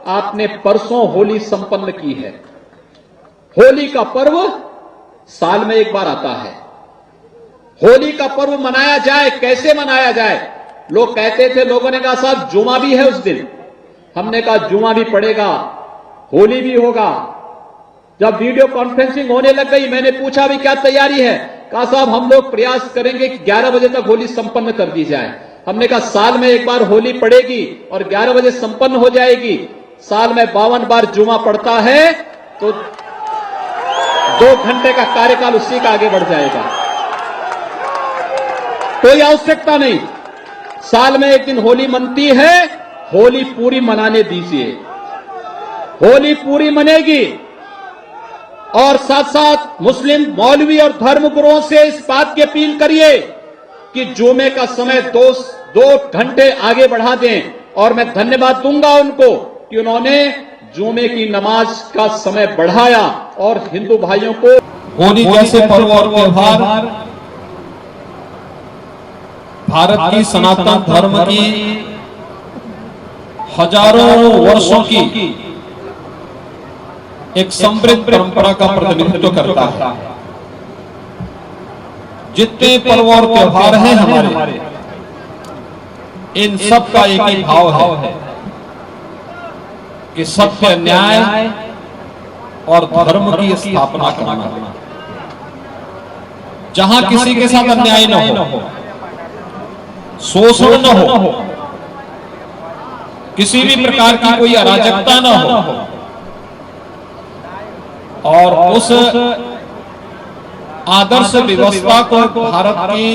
आपने परसों होली संपन्न की है। होली का पर्व साल में एक बार आता है। होली का पर्व मनाया जाए, कैसे मनाया जाए? लोग कहते थे, लोगों ने कहा साहब जुमा भी है उस दिन। हमने कहा जुमा भी पड़ेगा, होली भी होगा। जब वीडियो कॉन्फ्रेंसिंग होने लग गई, मैंने पूछा भी क्या तैयारी है? कहा साहब हम लोग प्रयास करेंगे कि 11 बजे तक होली संपन्न कर दी जाए। हमने कहा साल में एक बार होली पड़ेगी और 11 बजे संपन्न हो जाएगी। साल में 52 बार जुमा पड़ता है तो 2 घंटे का कार्यकाल उसी का आगे बढ़ जाएगा। कोई आवश्यकता नहीं। साल में एक दिन होली मनती है, होली पूरी मनाने दीजिए। होली पूरी मनेगी। और साथ साथ मुस्लिम मौलवी और धर्मगुरुओं से इस बात की अपील करिए कि जुमे का समय 2 घंटे आगे बढ़ा दें। और मैं धन्यवाद दूंगा उनको कि उन्होंने जुमे की नमाज का समय बढ़ाया और हिंदू भाइयों को होली जैसे पर्व और त्योहार भारत की सनातन धर्म की हजारों वर्षों की एक समृद्ध परंपरा का प्रतिनिधित्व करता है। जितने पर्व और त्योहार हैं हमारे, इन सब का एक ही भाव है कि सत्य, न्याय और धर्म की स्थापना करना। जहां किसी के साथ अन्याय न हो, शोषण न हो, किसी भी प्रकार की कोई अराजकता न हो, और उस आदर्श व्यवस्था को भारत की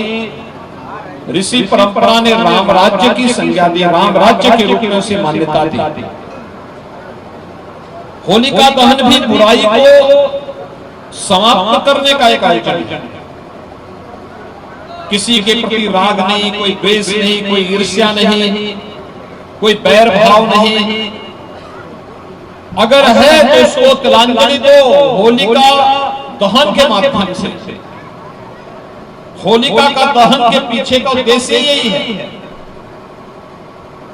ऋषि परंपरा ने राम राज्य की संज्ञा दी, राम राज्य के रूप में उसे मान्यता दी। होलिका दहन भी बुराई को समाप्त करने का एक आयोजन है। किसी के प्रति राग नहीं, कोई द्वेष नहीं, कोई ईर्ष्या नहीं, कोई बैर भाव नहीं। अगर है तो इसको तिलांजलि दो होलिका दहन के माध्यम से। होलिका का दहन के पीछे का उद्देश्य यही है।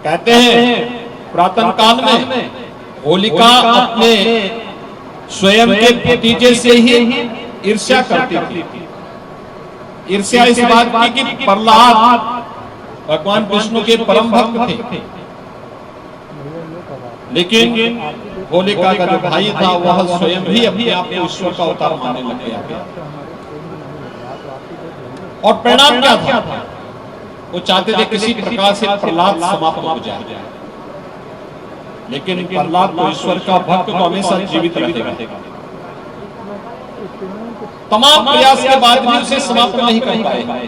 कहते हैं पुरातन काल में होलिका अपने स्वयं के भतीजे से ही ईर्ष्या करती थी। ईर्ष्या इस बात की कि प्रहलाद भगवान विष्णु के परम भक्त थे, लेकिन होलिका का जो भाई था वह स्वयं भी अपने आप को ईश्वर का अवतार मानने लग गया। और परिणाम क्या था? वो चाहते थे किसी प्रकार से प्रहलाद समाप्त हो जाए, लेकिन प्रहलाद तो ईश्वर का भक्त तो हमेशा जीवित रहेगा। तमाम प्रयास के बाद भी उसे समाप्त नहीं कर पाए।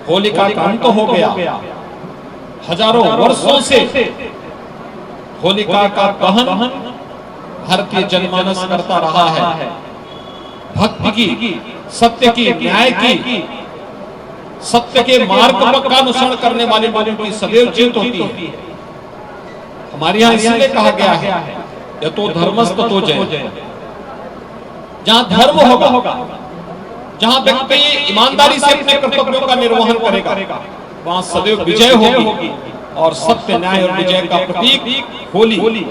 होलिका का अंत हो गया। हजारों वर्षों से होलिका का दहन भारतीय जनमानस करता रहा है। भक्ति की, सत्य की, न्याय की, सत्य के मार्ग का अनुसरण करने वाले लोगों की सदैव जीत होती है। हमारे यहाँ इसलिए कहा गया है यतो धर्मस्त तो जय। जहां धर्म होगा, जहां व्यक्ति ईमानदारी से अपने कर्तव्यों का निर्वहन करेगा, वहां सदैव विजय होगी। और सत्य, न्याय और विजय का प्रतीक होली।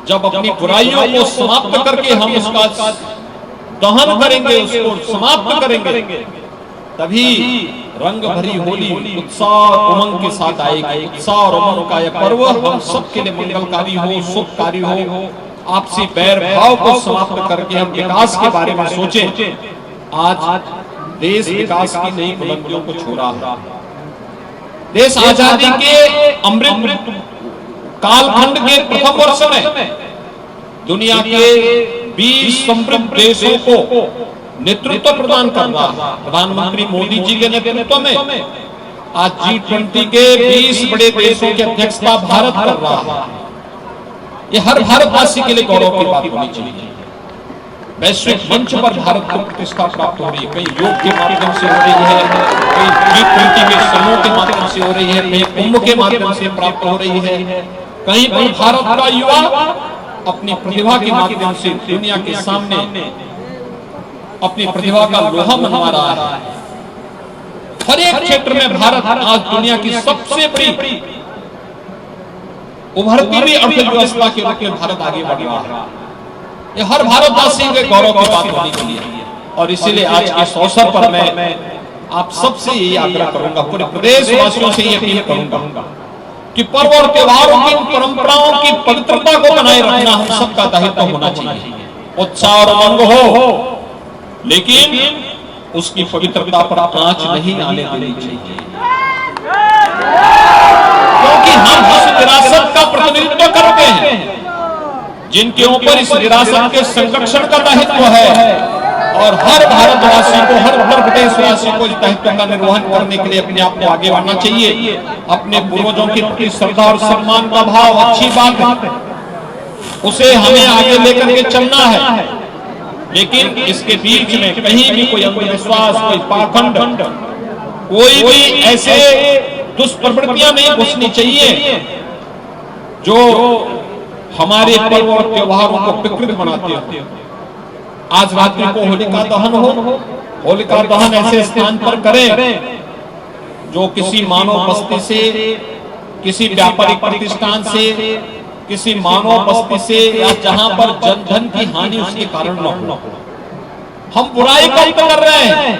जब अपनी बुराइयों को समाप्त करके हम उसका दहन करेंगे, उसको समाप्त करेंगे, तभी रंग भरी होली उत्साह और उमंग के साथ आएगी। उत्साह और उमंग का यह पर्व हम सबके लिए मंगलकारी हो, शुभकारी हो। आपसी बैर भाव को समाप्त करके हम विकास के बारे में सोचें। आज देश विकास की नई बुलंदियों को छू रहा है। देश आजादी के अमृत कालखंड के प्रथम वर्ष में दुनिया के 20 समृद्ध देशों को नेतृत्व प्रदान कर रहा। प्रधानमंत्री मोदी जी के नेतृत्व में आज G20 के 20 बड़े देशों की अध्यक्षता भारत कर रहा है। ये हर भारतवासी के लिए गौरव की बात होनी चाहिए। वैश्विक मंच पर भारत को प्रतिष्ठा प्राप्त हो रही है। कहीं योग के माध्यम से हो रही है, कहीं G20 के समूह के माध्यम से हो रही है, कहीं कुंभ के माध्यम से प्राप्त हो रही है, कहीं पर भारत का युवा अपनी प्रतिभा के माध्यम से दुनिया के सामने अपनी प्रतिभा का लोहा मनवा रहा है। हर एक क्षेत्र में भारत आज दुनिया की सबसे बड़ी उभरती हुई अर्थव्यवस्था के रूप में भारत आगे बढ़ रहा है। ये हर भारतवासी के गौरव की बात होनी चाहिए। और इसीलिए आज के इस अवसर पर मैं आप सबसे ये आग्रह करूंगा, पूरे प्रदेशवासियों से ये अपील करूंगा कि पर्व और त्योहारों की परंपराओं की पवित्रता को बनाए रखना हम सबका दायित्व होना चाहिए। उत्साह और उमंग हो, लेकिन उसकी पवित्रता पर आंच नहीं आने देनी चाहिए, क्योंकि हम उस विरासत का प्रतिनिधित्व करते हैं जिनके ऊपर इस विरासत के संरक्षण का दायित्व है। और हर भारतवासी को, हर उत्तर प्रदेशवासी को इस दायित्व का निर्वहन करने के लिए अपने आप को आगे बढ़ना चाहिए। अपने पूर्वजों के प्रति श्रद्धा और सम्मान का भाव अच्छी बात है, उसे हमें आगे लेकर के चलना है, लेकिन इसके बीच में कहीं भी कोई अंधविश्वास, कोई पाखंड, कोई भी ऐसे दुष्प्रवृत्तियां नहीं घुसनी चाहिए जो हमारे पर्व और त्योहारों को विकृत बनाते हो। आज रात्रि को होलिका दहन हो, होलिका दहन ऐसे स्थान पर करें जो किसी मानव बस्ती से, किसी व्यापारिक प्रतिष्ठान से, किसी मानव बस्ती से, या जहां पर जन धन की हानि उसके कारण न हो। हम बुराई का तो कर रहे हैं,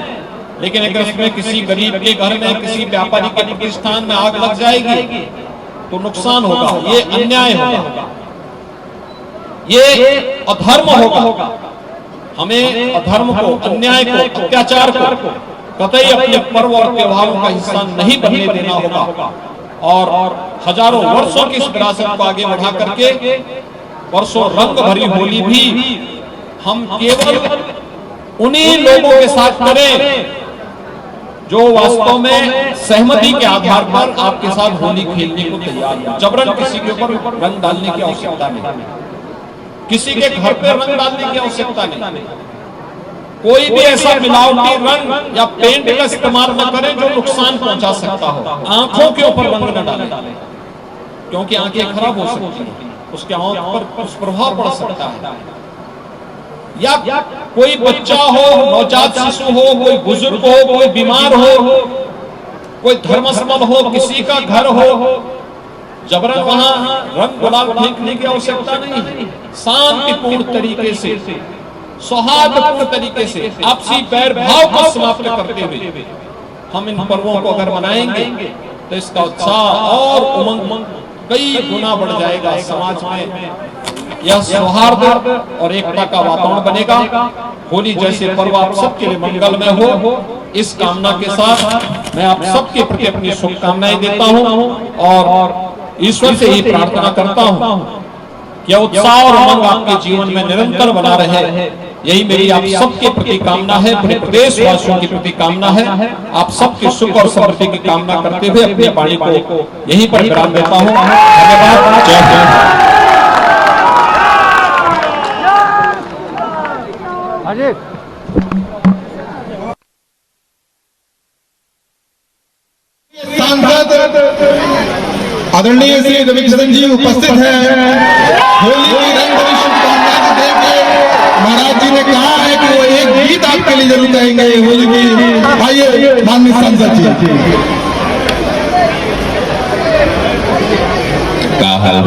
लेकिन अगर इसमें किसी गरीब के घर में, किसी व्यापारी के प्रतिष्ठान में आग लग जाएगी तो नुकसान होगा, ये अन्याय होगा, ये अधर्म होगा। हमें अधर्म को, अन्याय को, अत्याचार को कतई अपने पर्व और त्योहारों का हिस्सा नहीं बनने देना होगा। और हजारों वर्षों की इस विरासत को आगे बढ़ा करके वर्षों रंग भरी होली भी हम केवल उन्हीं लोगों के साथ करें जो वास्तव में सहमति के आधार पर आपके साथ होली खेलने को तैयार है। जबरन किसी के ऊपर रंग डालने की आवश्यकता नहीं, किसी के घर पर रंग डालने की आवश्यकता नहीं। कोई भी ऐसा मिलावटी रंग या पेंट का इस्तेमाल न करें जो नुकसान पहुंचा सकता हो। आंखों के ऊपर रंग न डालें, क्योंकि आंखें खराब हो सकती हैं, उसके आंख पर दुष्प्रभाव पड़ सकता है। या कोई बच्चा हो, नवजात शिशु हो, कोई बुजुर्ग हो, कोई बीमार हो, कोई धर्मस्थल हो, किसी का घर हो, जबरन वहां रंग गुलाल फेंकने की आवश्यकता नहीं है। शांतिपूर्ण तरीके से, सौहार्दपूर्ण तरीके से, आपसी बैर भाव को समाप्त करते हुए हम इन पर्वों को अगर मनाएंगे तो इसका उत्साह और उमंग कई गुना बढ़ जाएगा। समाज में यह सौहार्द और एकता का वातावरण बनेगा। होली जैसे पर्व आप सबके लिए मंगलमय हो, इस कामना के साथ मैं आप सबके प्रति अपनी शुभकामनाएं देता हूं और ईश्वर से ही प्रार्थना करता हूं कि उत्साह और उमंग आपके जीवन में निरंतर बना रहे। यही मेरी आप सबके प्रति कामना है, पूरे प्रदेशवासियों की प्रति कामना है। आप सबके सुख और समृद्धि की कामना करते हुए अपनी वाणी को यहीं पर विराम देता हूं। धन्यवाद। जय हिंद। सांसद आदरणीय श्री रविकिशन जी उपस्थित हैं। होली की रंग भरी शुभकामनाएं देंगे। महाराज जी ने कहा है कि वो एक गीत आपके लिए जरूर गाएंगे होली की। आइए माननीय सांसद जी। का हाल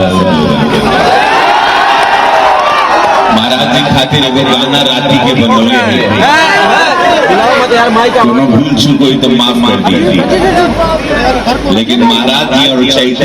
महाराज जी खातिर एगो गाना राती के बनौले है, भूल चूक कोई तो माफ कर दी, लेकिन महाराज जी और